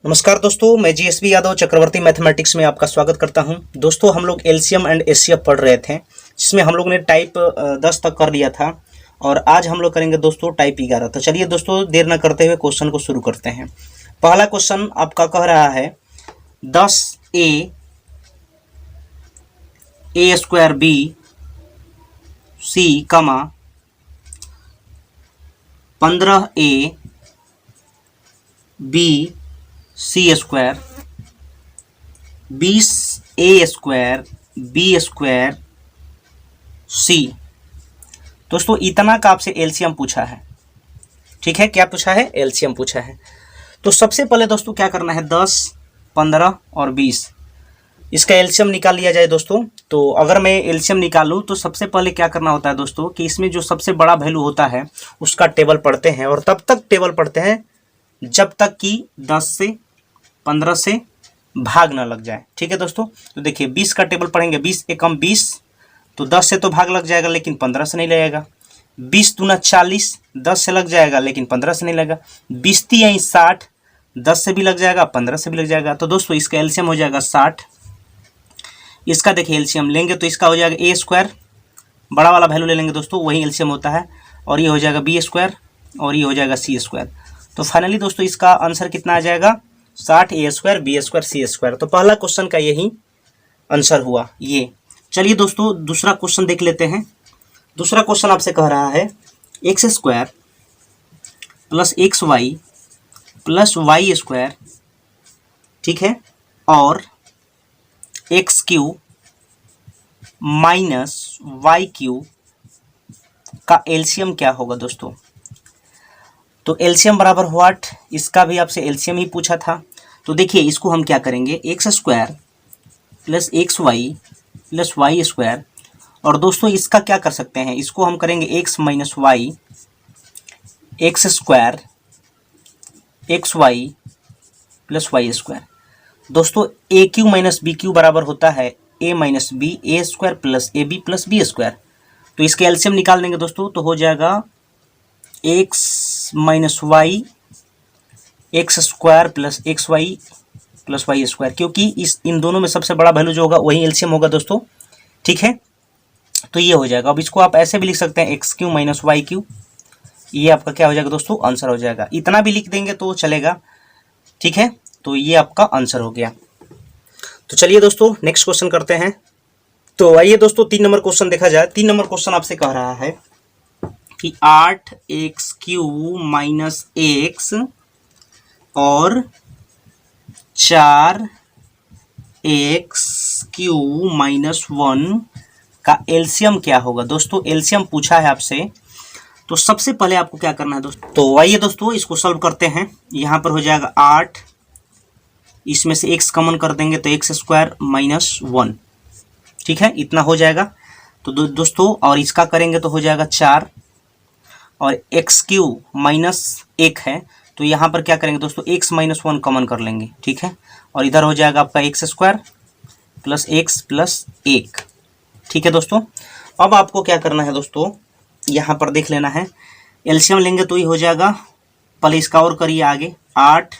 नमस्कार दोस्तों, मैं जीएसबी यादव चक्रवर्ती मैथमेटिक्स में आपका स्वागत करता हूं। दोस्तों, हम लोग एलसीएम एंड एचसीएफ पढ़ रहे थे, जिसमें हम लोग ने टाइप 10 तक कर लिया था और आज हम लोग करेंगे दोस्तों टाइप 11। तो चलिए दोस्तों, देर न करते हुए क्वेश्चन को शुरू करते हैं। पहला क्वेश्चन आपका कह रहा है 10a square B C comma 15a B C square 20a square B square C. दोस्तों, इतना का आपसे एलसीएम पूछा है। ठीक है, क्या पूछा है? एलसीएम पूछा है। तो सबसे पहले दोस्तों क्या करना है, 10, 15 और 20 इसका एलसीएम निकाल लिया जाए दोस्तों। तो अगर मैं एलसीएम निकालूं तो सबसे पहले क्या करना होता है दोस्तों कि इसमें जो सबसे बड़ा वैल्यू होता है उसका टेबल पढ़ते हैं, और तब तक टेबल पढ़ते हैं जब तक कि 10 से 15 से भाग ना लग जाए। ठीक है दोस्तों, तो देखिए 20 का टेबल पढ़ेंगे। 20 एकम 20, तो 10 से तो भाग लग जाएगा लेकिन 15 से नहीं लगेगा। 20 दूना 40, 10 से लग जाएगा लेकिन 15 से नहीं लगेगा। 20 तियाई 60, 10 से भी लग जाएगा, 15 से भी लग जाएगा। तो दोस्तों इसका एलसीएम हो जाएगा 60। इसका देखिए एलसीएम लेंगे तो इसका हो जाएगा ए स्क्वायर, बड़ा वाला वैल्यू ले लेंगे दोस्तों, वही एलसीएम होता है। और ये हो जाएगा बी स्क्वायर और ये हो जाएगा सी स्क्वायर। तो फाइनली दोस्तों इसका आंसर कितना आ जाएगा, 60a स्क्वायर बी स्क्वायर सी स्क्वायर। तो पहला क्वेश्चन का यही आंसर हुआ ये। चलिए दोस्तों दूसरा क्वेश्चन देख लेते हैं। दूसरा क्वेश्चन आपसे कह रहा है x square plus x Y plus Y square, ठीक है, और x cube minus y cube का एलसीएम क्या होगा दोस्तों। तो एलसीएम बराबर व्हाट, इसका भी आपसे एलसीएम ही पूछा था। तो देखिए इसको हम क्या करेंगे, x square plus x Y plus Y square, और दोस्तों इसका क्या कर सकते हैं, इसको हम करेंगे X minus Y X square X Y plus Y square. दोस्तों A cube minus B cube बराबर होता है A minus B A square plus A B plus B square. तो इसके एलसीएम निकाल देंगे दोस्तों, तो हो जाएगा X minus Y X square plus x Y plus Y square, क्योंकि इन दोनों में सबसे बड़ा वैल्यू जो होगा वही एलसीएम होगा दोस्तों। ठीक है, तो ये हो जाएगा। अब इसको आप ऐसे भी लिख सकते हैं x cube minus y cube, ये आपका क्या हो जाएगा दोस्तों, आंसर हो जाएगा। इतना भी लिख देंगे तो चलेगा। ठीक है, तो ये आपका आंसर हो गया। तो चलिए दोस्तों नेक्स्ट क्वेश्चन करते हैं। तो आइए दोस्तों 3 नंबर क्वेश्चन देखा जाए। 3 नंबर क्वेश्चन आपसे कह रहा है कि 8x क्यू माइनस एक्स और 4x क्यू माइनस 1 का एलसीएम क्या होगा। दोस्तों एलसीएम पूछा है आपसे, तो सबसे पहले आपको क्या करना है दोस्तों, तो आइए दोस्तों इसको सॉल्व करते हैं। यहाँ पर हो जाएगा 8, इसमें से x कॉमन कर देंगे तो एक्स स्क्वायर माइनस 1, ठीक है, इतना हो जाएगा। तो दोस्तों और इसका करेंगे तो हो जाएगा 4, और एक्स क्यू माइनस 1 है तो यहाँ पर क्या करेंगे दोस्तों, x माइनस 1 कॉमन कर लेंगे, ठीक है, और इधर हो जाएगा आपका x square plus x plus 1। ठीक है दोस्तों, अब आपको क्या करना है दोस्तों, यहाँ पर देख लेना है, एलसीएम लेंगे तो ये हो जाएगा, पहले इसका और करिए आगे, 8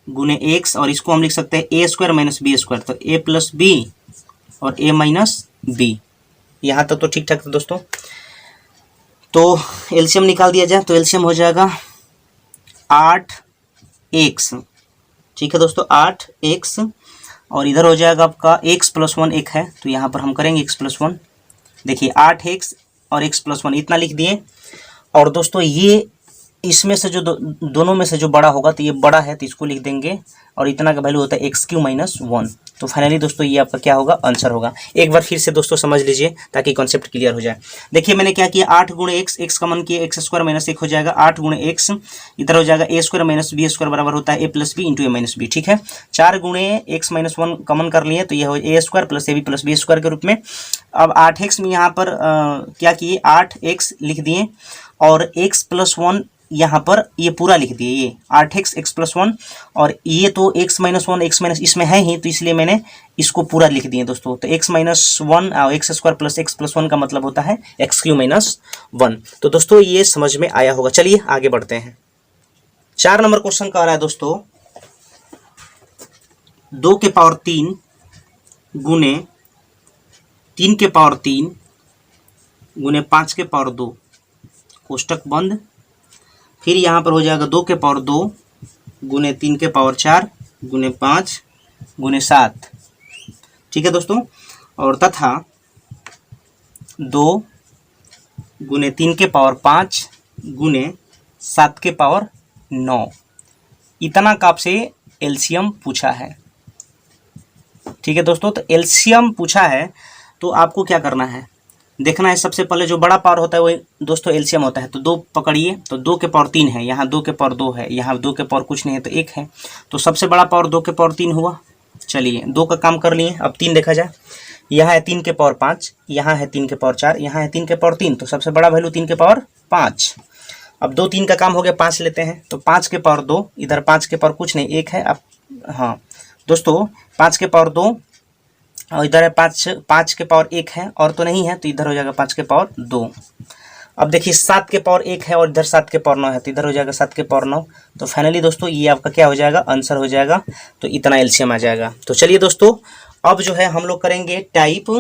गुने एक्स, और इसको हम लिख सकते हैं ए स्क्वायर माइनस बी स्क्वायर, तो ए प्लस बी और ए माइनस बी। यहाँ तक तो ठीक ठाक था दोस्तों। तो एलसीएम निकाल दिया जाए तो एलसीएम हो जाएगा 8x, ठीक है दोस्तों, 8x, और इधर हो जाएगा आपका x प्लस 1 एक है तो यहाँ पर हम करेंगे x प्लस 1। देखिए 8x और x प्लस 1 इतना लिख दिए। और दोस्तों ये इसमें से जो दोनों में से जो बड़ा होगा तो ये बड़ा है तो इसको लिख देंगे, और इतना का वैल्यू होता है एक्स क्यू माइनस 1। तो फाइनली दोस्तों ये आपका क्या होगा, आंसर होगा। एक बार फिर से दोस्तों समझ लीजिए ताकि कॉन्सेप्ट क्लियर हो जाए। देखिए मैंने क्या किया, 8 गुणे एक्स, एक्स कॉमन किया, एक्स स्क्वायर माइनस 1 हो जाएगा, 8 गुणे एक्स, इधर हो जाएगा ए स्क्वायर माइनस बी स्क्वायर बराबर होता है ए प्लस बी इंटू ए माइनस बी, ठीक है। 4 गुणे एक्स माइनस 1 कॉमन कर लिए तो ये हो A square plus A B plus B square के रूप में। अब 8x में यहाँ पर क्या किए, 8x लिख दिए, और x प्लस 1 यहाँ पर ये पूरा लिख दिए, ये 8x x प्लस 1, और ये तो x माइनस 1 x माइनस इसमें है ही तो इसलिए मैंने इसको पूरा लिख दिए दोस्तों। तो x माइनस 1 और x square plus x plus 1 का मतलब होता है एक्स क्यू माइनस 1। तो दोस्तों ये समझ में आया होगा। चलिए आगे बढ़ते हैं। 4 नंबर क्वेश्चन का आ रहा है दोस्तों, 2 के पावर 3 गुने 3 के पावर 3 गुने 5 के पावर 2, कोष्टक बंद। फिर यहाँ पर हो जाएगा 2 के पावर 2 गुने 3 के पावर 4 गुने 5 गुने 7। ठीक है दोस्तों, और तथा 2 गुने 3 के पावर 5 गुने 7 के पावर 9। इतना का आपसे एलसीएम पूछा है। ठीक है दोस्तों, तो एलसीएम पूछा है तो आपको क्या करना है, देखना है सबसे पहले जो बड़ा पावर होता है वही दोस्तों एलसीएम होता है। तो 2 पकड़िए, तो 2 के पावर 3 है, यहाँ 2 के पावर 2 है, यहाँ 2 के पावर कुछ नहीं है तो 1 है, तो सबसे बड़ा पावर 2 के पावर 3 हुआ। चलिए 2 का काम कर लिए, अब 3 देखा जाए। यहाँ है 3 के पावर 5, यहाँ है 3 के पावर 4, यहाँ है 3 के पावर 3, तो सबसे बड़ा वैल्यू 3 के पावर 5। अब 2 3 का काम हो गया, 5 लेते हैं, तो 5 के पावर 2, इधर 5 के पावर कुछ नहीं 1 है। अब हाँ दोस्तों 5 के पावर 2 और इधर है 5 के पावर 1 है, और तो नहीं है, तो इधर हो जाएगा 5 के पावर 2। अब देखिए 7 के पावर 1 है और इधर 7 के पावर 9 है, तो इधर हो जाएगा 7 के पावर 9। तो फाइनली दोस्तों ये आपका क्या हो जाएगा, आंसर हो जाएगा, तो इतना एलसीएम आ जाएगा। तो चलिए दोस्तों अब जो है हम लोग करेंगे टाइप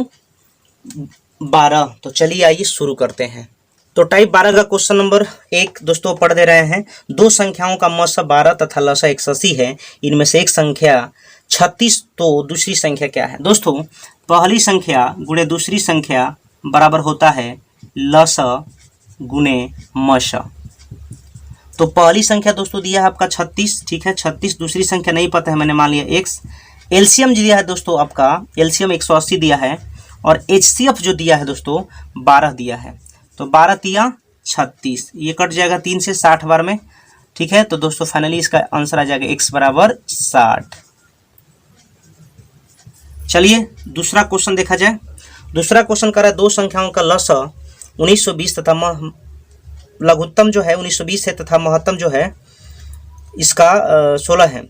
12। तो चलिए आइए शुरू करते हैं। तो टाइप 12 का क्वेश्चन नंबर 1 दोस्तों पढ़ दे रहे हैं। दो संख्याओं का मसा 12 तथा लसा 180 है, इनमें से एक संख्या 36, तो दूसरी संख्या क्या है। दोस्तों पहली संख्या गुणे दूसरी संख्या बराबर होता है लसा गुणे मसा। तो पहली संख्या दोस्तों दिया है आपका 36, ठीक है 36, दूसरी संख्या नहीं पता है, मैंने मान लिया x। एलसीएम दिया है दोस्तों आपका, एलसीएम 180 दिया है, और एचसीएफ जो दिया है दोस्तों 12 दिया है। तो 12 तिया 36, ये कट जाएगा 3 से 60 बार में। ठीक है, तो दोस्तों फाइनली इसका आंसर आ जाएगा x बराबर 60। चलिए दूसरा क्वेश्चन देखा जाए। दूसरा क्वेश्चन कर रहा है दो संख्याओं का लसा 1920 तथा लघुत्तम जो है 1920 है तथा महत्तम जो है इसका 16 है।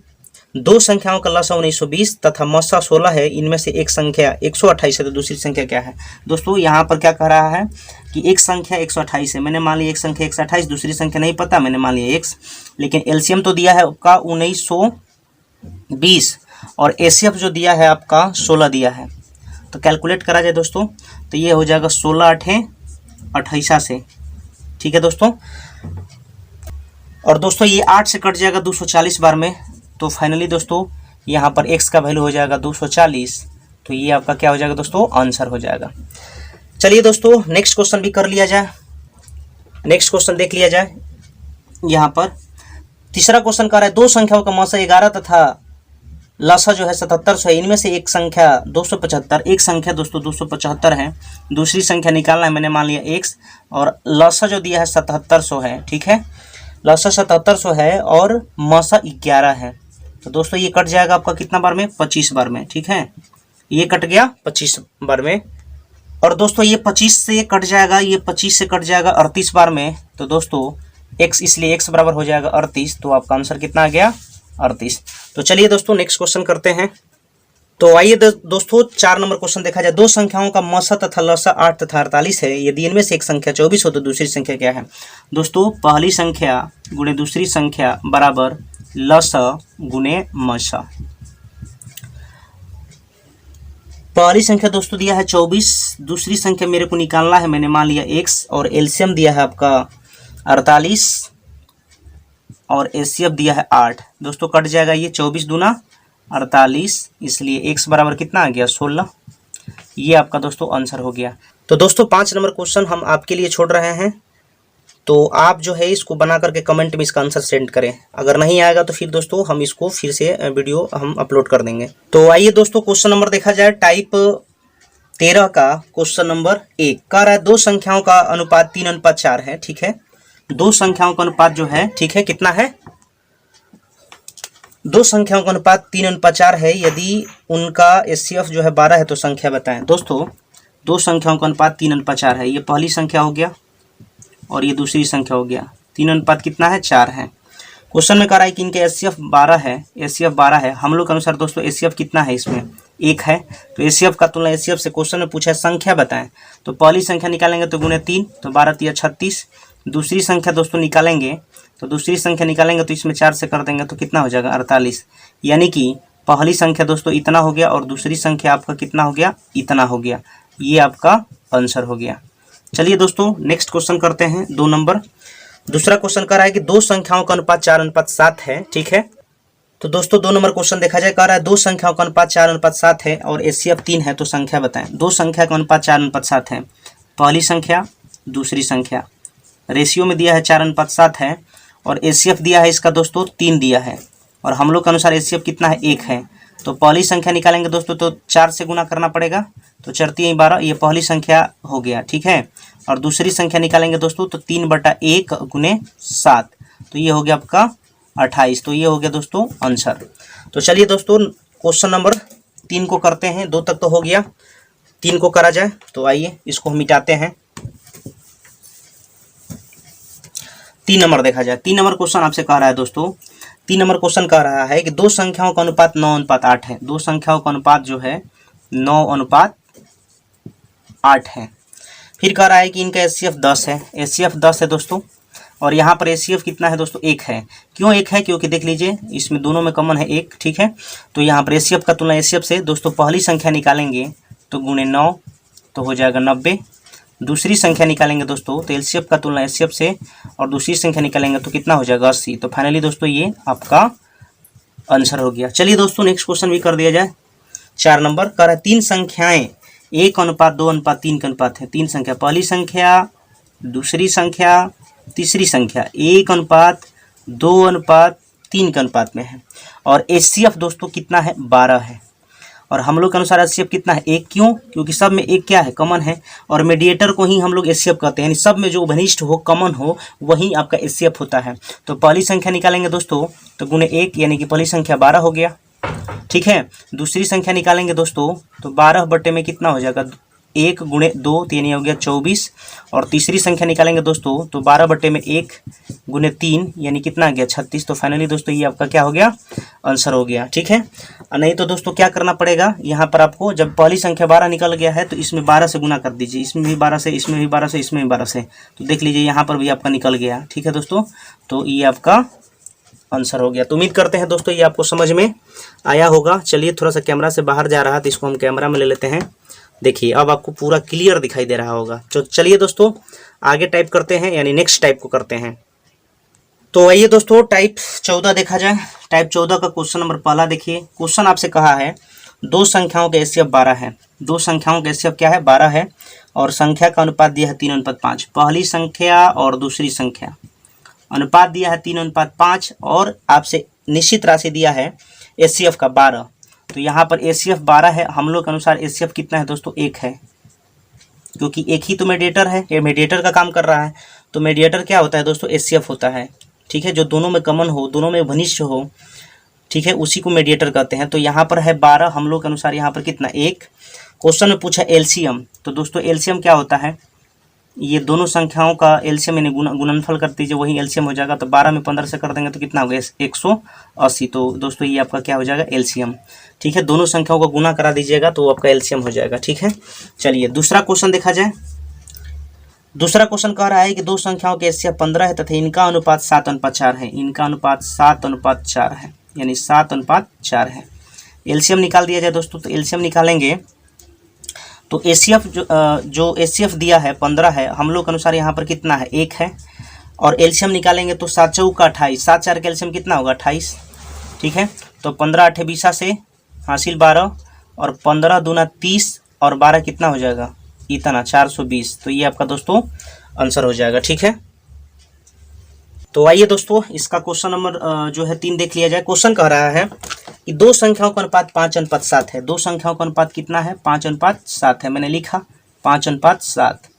दो संख्याओं का लसा 1920 तथा मसा 16 है, इनमें से एक संख्या 128 है, तो दूसरी संख्या क्या है। दोस्तों यहाँ पर क्या कह रहा है कि एक संख्या 128 है, मैंने मान लिया एक संख्या 128, दूसरी संख्या नहीं पता, मैंने मान लिया x। लेकिन एलसीएम तो दिया है आपका 1920 और एसीएफ जो दिया है आपका 16 दिया है। तो कैलकुलेट करा जाए दोस्तों, तो ये हो जाएगा 16 8 28 से। ठीक है दोस्तों, और दोस्तों ये 8 से कट जाएगा 240 बार में। तो फाइनली दोस्तों यहाँ पर x का वैल्यू हो जाएगा 240। तो ये आपका क्या हो जाएगा दोस्तों, आंसर हो जाएगा। चलिए दोस्तों नेक्स्ट क्वेश्चन भी कर लिया जाए, नेक्स्ट क्वेश्चन देख लिया जाए। यहाँ पर तीसरा क्वेश्चन कर रहा है दो संख्याओं का मसा 11 तथा लसा जो है 77 है, इनमें से एक संख्या 275, एक संख्या दोस्तों 275 है, दूसरी संख्या निकालना है, मैंने मान लिया x, और लसा जो दिया है 7700 है। ठीक है, लसा 7700 है और मसा 11 है। तो दोस्तों ये कट जाएगा आपका कितना बार में, 25 बार में। ठीक है, ये कट गया 25 बार में, और दोस्तों ये 25 से कट जाएगा, ये 25 से कट जाएगा 38 बार में। तो दोस्तों x, इसलिए x बराबर हो जाएगा 38। तो आपका आंसर कितना आ गया, 38। तो चलिए दोस्तों नेक्स्ट क्वेश्चन करते हैं। तो आइए दोस्तों 4 नंबर क्वेश्चन देखा जाए। दो संख्याओं का मसा तथा लसा 8 तथा 48 है, यदि इनमें से एक संख्या 24 हो तो दूसरी संख्या क्या है। दोस्तों पहली संख्या गुणे दूसरी संख्या बराबर लसा गुणे मसा। पहली संख्या दोस्तों दिया है 24, दूसरी संख्या मेरे को निकालना है, मैंने मान लिया x, और एलसीएम दिया है आपका 48 और एचसीएफ दिया है 8। दोस्तों कट जाएगा ये 24 दूना 48, इसलिए x बराबर कितना आ गया, 16। ये आपका दोस्तों आंसर हो गया। तो दोस्तों 5 नंबर क्वेश्चन हम आपके लिए छोड़ रहे हैं, तो आप जो है इसको बना करके कमेंट में इसका आंसर सेंड करें। अगर नहीं आएगा तो फिर दोस्तों हम इसको फिर से वीडियो हम अपलोड कर देंगे। तो आइए दोस्तों क्वेश्चन नंबर देखा जाए। टाइप 13 का क्वेश्चन नंबर 1 कह रहा है दो संख्याओं का अनुपात 3:4 है। ठीक है, दो संख्याओं का अनुपात जो है, ठीक है, कितना है, दो संख्याओं का अनुपात 3:4 है, यदि उनका एचसीएफ जो है 12 है तो संख्या बताएं। दोस्तों दो संख्याओं का अनुपात 3:4 है, ये पहली संख्या हो गया और ये दूसरी संख्या हो गया। 3 कितना है, 4 है। क्वेश्चन में कह रहा है कि इनके एचसीएफ 12 है, एचसीएफ 12 है। हम लोग के अनुसार दोस्तों एचसीएफ कितना है, इसमें 1 है। तो एचसीएफ का तुलना एचसीएफ से क्वेश्चन में पूछा है संख्या बताएं। तो पहली संख्या निकालेंगे तो गुणे 3, तो 12 तिया 36। दूसरी संख्या दोस्तों निकालेंगे, तो दूसरी संख्या निकालेंगे तो इसमें 4 से कर देंगे तो कितना हो जाएगा, 48। यानी कि पहली संख्या दोस्तों इतना हो गया और दूसरी संख्या आपका कितना हो गया, इतना हो गया। ये आपका आंसर हो गया। चलिए दोस्तों नेक्स्ट क्वेश्चन करते हैं 2 नंबर। दूसरा क्वेश्चन कह रहा है कि दो संख्याओं का अनुपात 4:7 है। ठीक है, तो दोस्तों 2 नंबर क्वेश्चन देखा जाए, कह रहा है दो संख्याओं का अनुपात 4:7 है और एचसीएफ 3 है, तो संख्या बताएं। दो संख्या का अनुपात 4:7 है, पहली संख्या दूसरी संख्या, रेशियो में दिया है 4:7 है और एचसीएफ दिया है इसका दोस्तों 3 दिया है और हम लोग के अनुसार एचसीएफ कितना है, 1 है। तो पहली संख्या निकालेंगे दोस्तों तो 4 से गुना करना पड़ेगा, तो 4 3 12, ये पहली संख्या हो गया। ठीक है, और दूसरी संख्या निकालेंगे दोस्तों तो 3/1 गुने 7, तो ये हो गया आपका 28। तो ये हो गया दोस्तों आंसर। तो चलिए दोस्तों क्वेश्चन नंबर 3 को करते हैं। 2 तक तो हो गया, 3 को करा जाए। तो आइए इसको हम मिटाते हैं। 3 नंबर देखा जाए। 3 नंबर क्वेश्चन आपसे कह रहा है दोस्तों, 3 नंबर क्वेश्चन कह रहा है कि दो संख्याओं का अनुपात 9:8 है। दो संख्याओं का अनुपात जो है 9:8 है। फिर कह रहा है कि इनका एचसीएफ 10 है। एचसीएफ 10 है दोस्तों और यहाँ पर एचसीएफ कितना है दोस्तों, 1 है। क्यों 1 है, क्योंकि देख लीजिए इसमें दोनों में कॉमन है 1। ठीक है, तो यहाँ पर एचसीएफ का तुलना एचसीएफ से दोस्तों पहली संख्या निकालेंगे तो गुणे 9 तो हो जाएगा 90। दूसरी संख्या निकालेंगे दोस्तों तो एलसीएफ का तुलना एचसीएफ से और दूसरी संख्या निकालेंगे तो कितना हो जाएगा, 80। तो फाइनली दोस्तों ये आपका आंसर हो गया। चलिए दोस्तों नेक्स्ट क्वेश्चन भी कर दिया जाए। 4 नंबर कह रहा है 3 संख्याएं 1:2:3 के अनुपात है। 3 संख्या, पहली संख्या दूसरी संख्या तीसरी संख्या 1:2:3 के अनुपात में है और एचसीएफ दोस्तों कितना है, 12 है और हम लोग के अनुसार एचसीएफ कितना है, 1। क्यों, क्योंकि सब में 1 क्या है, कॉमन है और मीडिएटर को ही हम लोग एचसीएफ कहते हैं, यानी सब में जो घनिष्ठ हो, कॉमन हो, वही आपका एचसीएफ होता है। तो पहली संख्या निकालेंगे दोस्तों तो गुणे 1 यानी कि पहली संख्या 12 हो गया। ठीक है, दूसरी संख्या निकालेंगे दोस्तों तो 12 बटे में कितना हो जाएगा, 1 गुणे 2 तो यानी हो गया 24 और तीसरी संख्या निकालेंगे दोस्तों तो 12 बटे में 1 गुणे 3 यानी कितना आ गया, 36। तो फाइनली दोस्तों ये आपका क्या हो गया, आंसर हो गया। ठीक है, नहीं तो दोस्तों क्या करना पड़ेगा, यहाँ पर आपको जब पहली संख्या 12 निकल गया है तो इसमें 12 से गुना कर दीजिए, इसमें भी 12 से, इसमें भी 12 से, इसमें भी 12 से, तो देख लीजिए यहाँ पर भी आपका निकल गया। ठीक है दोस्तों, तो ये आपका आंसर हो गया। तो उम्मीद करते हैं दोस्तों ये आपको समझ में आया होगा। चलिए थोड़ा सा कैमरा से बाहर जा रहा था, इसको हम कैमरा में ले लेते हैं। देखिए अब आपको पूरा क्लियर दिखाई दे रहा होगा। तो चलिए दोस्तों आगे टाइप करते हैं, यानी नेक्स्ट टाइप को करते हैं। तो आइए दोस्तों टाइप 14 देखा जाए। टाइप 14 का क्वेश्चन नंबर पहला देखिए। क्वेश्चन आपसे कहा है दो संख्याओं का एचसीएफ 12 है। दो संख्याओं का एचसीएफ क्या है, 12 है और संख्या का अनुपात दिया है 3:5। पहली संख्या और दूसरी संख्या अनुपात दिया है 3:5 और आपसे निश्चित राशि दिया है एचसीएफ का 12। तो यहाँ पर एचसीएफ 12 है, हम लोग के अनुसार एचसीएफ कितना है दोस्तों, 1 है, क्योंकि एक ही तो मीडिएटर है, ये मीडिएटर का काम कर रहा है। तो मीडिएटर क्या होता है दोस्तों, एचसीएफ होता है। ठीक है, जो दोनों में कॉमन हो, दोनों में घनिष्ठ हो, ठीक है, उसी को मीडिएटर कहते हैं। तो यहाँ पर है 12, हम लोग के अनुसार यहाँ पर कितना, 1। क्वेश्चन में पूछा एलसीएम, तो दोस्तों एलसीएम क्या होता है, ये दोनों संख्याओं का एलसीएम यानी गुणनफल कर दीजिए, वही एलसीएम हो जाएगा। तो 12 में 15 से कर देंगे तो कितना हो गया, 180। तो दोस्तों ये आपका क्या हो जाएगा, एलसीएम। ठीक है, दोनों संख्याओं को गुना करा दीजिएगा तो आपका एलसीएम हो जाएगा। ठीक है, चलिए दूसरा क्वेश्चन देखा जाए। दूसरा क्वेश्चन कह रहा है कि दो संख्याओं के एचसीएफ 15 है तथा इनका अनुपात 7:4 है। इनका अनुपात 7:4 है, यानी 7:4 है। एलसीएम निकाल दिया जाए दोस्तों, तो एलसीएम निकालेंगे तो एचसीएफ जो एचसीएफ दिया है 15 है, हम लोग के अनुसार यहाँ पर कितना है, 1 है और एलसीएम निकालेंगे तो 7 चौका 28, 7 4 का एलसीएम कितना होगा, 28। ठीक है, तो 15 8 20 से हासिल 12 और 15 दूना 30 और 12 कितना हो जाएगा, इतना 420। तो ये आपका दोस्तों आंसर हो जाएगा। ठीक है, तो आइए दोस्तों इसका क्वेश्चन नंबर जो है 3 देख लिया जाए। क्वेश्चन कह रहा है कि दो संख्याओं का अनुपात 5:7 है। दो संख्याओं का अनुपात कितना है, 5:7 है। मैंने लिखा 5:7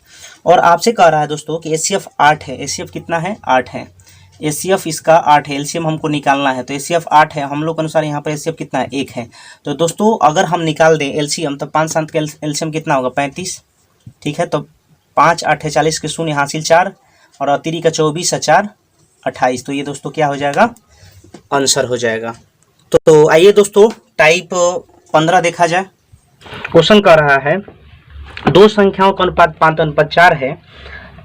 और आपसे कह रहा है दोस्तों कि एचसीएफ 8 है। एचसीएफ कितना है, 8 है। एचसीएफ इसका 8 है, एलसीएम हमको निकालना है। तो एचसीएफ 8 है, हम लोग के अनुसार यहाँ पर एचसीएफ कितना है, 1 है। तो दोस्तों अगर हम निकाल दें एलसीएम तो 5 7 का एलसीएम कितना होगा, 35। ठीक है, तो 5 8 40 के शून्य हासिल 4 और अतिरी का 24 4 28। तो ये दोस्तों क्या हो जाएगा, आंसर हो जाएगा। तो आइए दोस्तों टाइप 15 देखा जाए। क्वेश्चन कह रहा है दो संख्याओं का अनुपात 5:4 है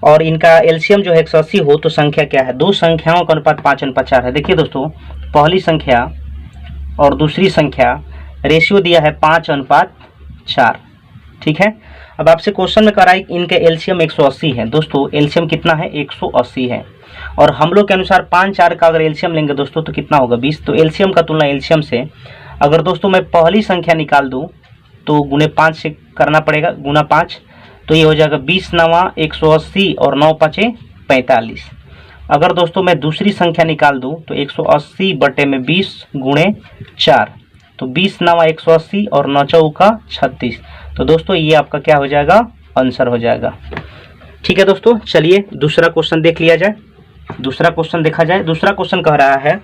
और इनका एलसीएम जो है 180 हो तो संख्या क्या है। दो संख्याओं का अनुपात 5:4 है। देखिए दोस्तों पहली संख्या और दूसरी संख्या, रेशियो दिया है 5:4। ठीक है। अब आपसे क्वेश्चन में कह रहा है इनके एलसीएम 180 है। दोस्तों एलसीएम कितना है? 180 है। और हम लोग के अनुसार 5 4 का अगर एलसीएम लेंगे दोस्तों तो कितना होगा? 20। तो एलसीएम का तुलना एलसीएम से अगर दोस्तों मैं पहली संख्या निकाल दूं तो गुणे 5 से करना पड़ेगा, गुना 5, तो ये हो जाएगा 20 9 180 और 9 5 45। अगर दोस्तों मैं दूसरी संख्या निकाल दूं तो 180 बटे में 20 गुणे 4, तो 20 9 180 और 9 चौका 36। तो दोस्तों ये आपका क्या हो जाएगा? आंसर हो जाएगा। ठीक है दोस्तों, चलिए दूसरा क्वेश्चन देख लिया जाए। दूसरा क्वेश्चन देखा जाए। दूसरा क्वेश्चन कह रहा है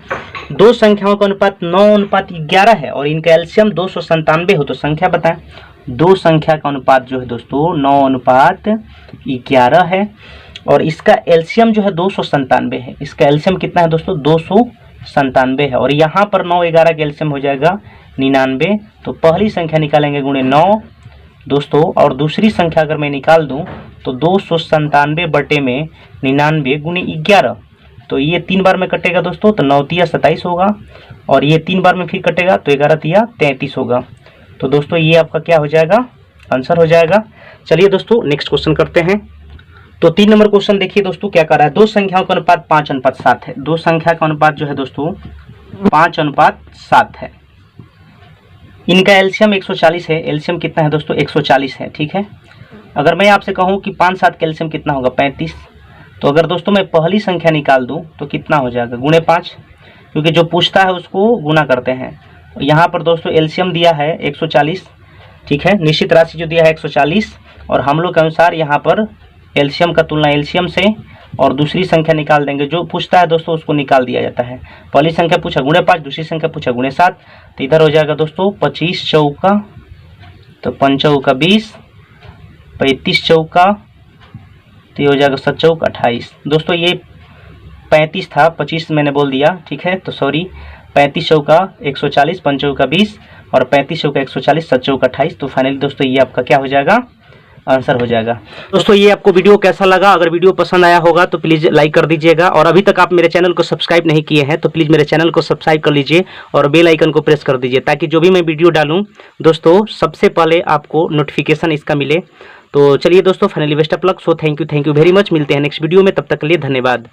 दो संख्याओं का अनुपात 9:11 है और इनका एलसीएम 297 हो, तो संख्या बताएं। दो संख्या का अनुपात जो है दोस्तों 9:11 है और इसका एलसीएम जो है 297 है। इसका एलसीएम कितना है दोस्तों? 297 है। और यहाँ पर 9 11 का एलसीएम हो जाएगा 99। तो पहली संख्या निकालेंगे गुणे 9 दोस्तों, और दूसरी संख्या अगर मैं निकाल दूं तो 297 बटे में 99 गुणे 11। तो ये 3 बार में कटेगा दोस्तों, तो 9 तिया 27 होगा और ये 3 बार में फिर कटेगा तो 11 तिया 33 होगा। तो दोस्तों ये आपका क्या हो जाएगा? आंसर हो जाएगा। चलिए दोस्तों नेक्स्ट क्वेश्चन करते हैं। तो 3 नंबर क्वेश्चन देखिए दोस्तों क्या कर रहा है। दो संख्याओं का अनुपात 5:7 है। दो संख्या का अनुपात जो है दोस्तों 5:7 है। इनका एलसीएम 140 है। एलसीएम कितना है दोस्तों? 140 है। ठीक है। अगर मैं आपसे कहूँ कि 5 7 का एलसीएम कितना होगा? 35। तो अगर दोस्तों मैं पहली संख्या निकाल दूं तो कितना हो जाएगा? गुणे 5, क्योंकि जो पूछता है उसको गुना करते हैं। यहाँ पर दोस्तों एलसीएम दिया है 140। ठीक है। निश्चित राशि जो दिया है 140 और हम लोग के अनुसार यहाँ पर एलसीएम का तुलना एलसीएम से और दूसरी संख्या निकाल देंगे। जो पूछता है दोस्तों उसको निकाल दिया जाता है। पहली संख्या पूछा गुणे 5, दूसरी संख्या पूछा गुणे 7, तो इधर हो जाएगा दोस्तों 25 चौका, तो 5 चौका 20, 35 चौका, तो ये हो जाएगा 7 चौका 28। दोस्तों ये 35 था, 25 मैंने बोल दिया। ठीक है, तो सॉरी, 35 चौका 140, 5 चौका 20 और 35 चौका 140, 7 चौका 28। तो फाइनली दोस्तों ये आपका क्या हो जाएगा? आंसर हो जाएगा। दोस्तों ये आपको वीडियो कैसा लगा? अगर वीडियो पसंद आया होगा तो प्लीज़ लाइक कर दीजिएगा और अभी तक आप मेरे चैनल को सब्सक्राइब नहीं किए हैं तो प्लीज़ मेरे चैनल को सब्सक्राइब कर लीजिए और बेल आइकन को प्रेस कर दीजिए ताकि जो भी मैं वीडियो डालूं दोस्तों सबसे पहले आपको नोटिफिकेशन इसका मिले। तो चलिए दोस्तों finally best of luck. So thank you very much. मिलते हैं नेक्स्ट वीडियो में, तब तक के लिए धन्यवाद।